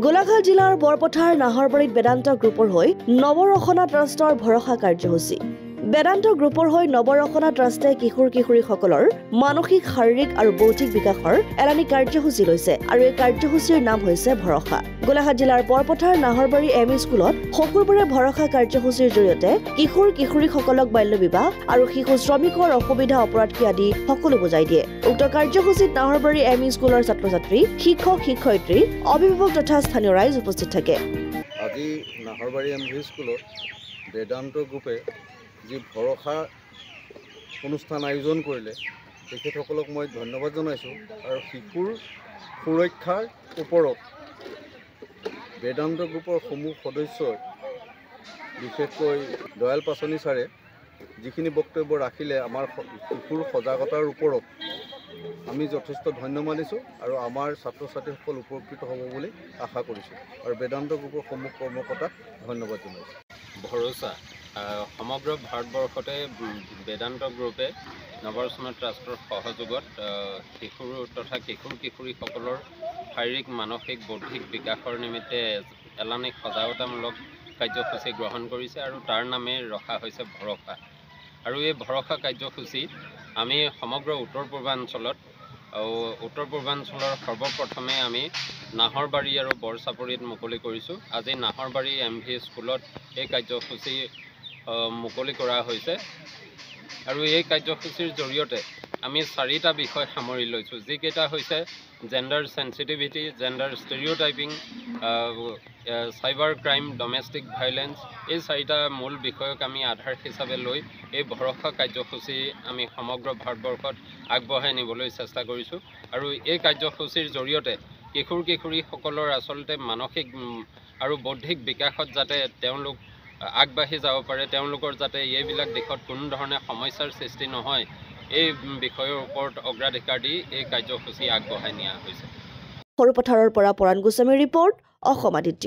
গোলাঘাট জিলাৰ বৰপথাৰ নাহৰবাৰীত বেদান্ত গ্ৰুপৰ হৈ নৱৰসনা ট্ৰাষ্টৰ ভৰসা কাৰ্যসূচী। বেদান্ত গ্ৰুপৰ হৈ নৱৰসনা ট্ৰাষ্টে কিশোৰ-কিশোৰীসকলৰ মানসিক, শাৰীৰিক আৰু বৌদ্ধিক বিকাশৰ এলানি কাৰ্যসূচী লৈছে আৰু এই কাৰ্যসূচীৰ নাম হৈছে ভৰসা। গোলাঘাট জিলাৰ বৰপথাৰ নাহৰবাৰী এম.ই. স্কুলত শুকুৰবাৰে ভৰসা কাৰ্যসূচীৰ জৰিয়তে কিশোৰ-কিশোৰীসকলক বাল্য বিবাহ আৰু শিশু শ্ৰমিকৰ অসুবিধা অপৰাধী আদি সকলো বুজাই দিয়ে। উক্ত কাৰ্যসূচীত নাহৰবাৰী এম.ই. স্কুলৰ ছাত্ৰ-ছাত্ৰী, শিক্ষক-শিক্ষয়িত্ৰী, অভিভাৱক তথা স্থানীয় ৰাইজ উপস্থিত থাকে। আজি নাহৰবাৰী এম.ভি. স্কুলত বেদান্ত গ্ৰুপে যি ভৰসা অনুষ্ঠান আয়োজন কৰিলে তেখেতসকলক মই ধন্যবাদ জনাইছোঁ আৰু শিশুৰ সুৰক্ষাৰ ওপৰত বেদান্ত গ্ৰুপৰ সমূহ সদস্যই বিশেষকৈ দয়াল পাচনি ছাৰে যিখিনি বক্তব্য ৰাখিলে আমাৰ শিশুৰ সজাগতাৰ ওপৰত আমি যথেষ্ট ধন্য মানিছোঁ আৰু আমাৰ ছাত্ৰ ছাত্ৰীসকল উপকৃত হ'ব বুলি আশা কৰিছোঁ আৰু বেদান্ত গ্ৰুপৰ সমূহ কৰ্মকৰ্তাক ধন্যবাদ জনাইছোঁ। ভৰসা সমগ্ৰ ভাৰতবৰ্ষতে বেদান্ত গ্ৰুপে নৱৰসনা ট্ৰাষ্টৰ সহযোগত শিশু তথা কিশোৰ-কিশোৰীসকলৰ শাৰীৰিক, মানসিক, বৌদ্ধিক বিকাশৰ নিমিত্তে এলানি সজাগতামূলক কাৰ্যসূচী গ্ৰহণ কৰিছে আৰু তাৰ নামে ৰখা হৈছে ভৰসা। আৰু এই ভৰসা কাৰ্যসূচী আমি সমগ্ৰ উত্তৰ পূৰ্বাঞ্চলৰ সৰ্বপ্ৰথমে আমি নাহৰবাৰী আৰু বৰচাপৰিত মুকলি কৰিছোঁ। আজি নাহৰবাৰী এম.ভি. স্কুলত এই কাৰ্যসূচী মুকলি কৰা হৈছে আৰু এই কাৰ্যসূচীৰ জৰিয়তে আমি 4টা বিষয় সামৰি লৈছোঁ, যিকেইটা হৈছে gender sensitivity, gender stereotyping, cyber crime, domestic violence. এই 4টা মূল বিষয়ক আমি আধাৰ হিচাপে লৈ এই ভৰসা কাৰ্যসূচী আমি সমগ্ৰ ভাৰতবৰ্ষত আগবঢ়াই নিবলৈ চেষ্টা কৰিছোঁ আৰু এই কাৰ্যসূচীৰ জৰিয়তে কিশোৰ-কিশোৰীসকলৰ আচলতে মানসিক আৰু বৌদ্ধিক বিকাশত যাতে তেওঁলোক আগবাঢ়ি যাব পাৰে, তেওঁলোকৰ যাতে এইবিলাক দিশত কোনো ধৰণে সমস্যাৰ সৃষ্টি নহয়, এই বিষয়ৰ ওপৰত অগ্ৰাধিকাৰ দি এই কাৰ্যসূচী আগবঢ়াই নিয়া হৈছে। সৰুপথাৰৰ পৰা পৰাণ গোস্বামীৰ ৰিপৰ্ট, অসম আদিত্য।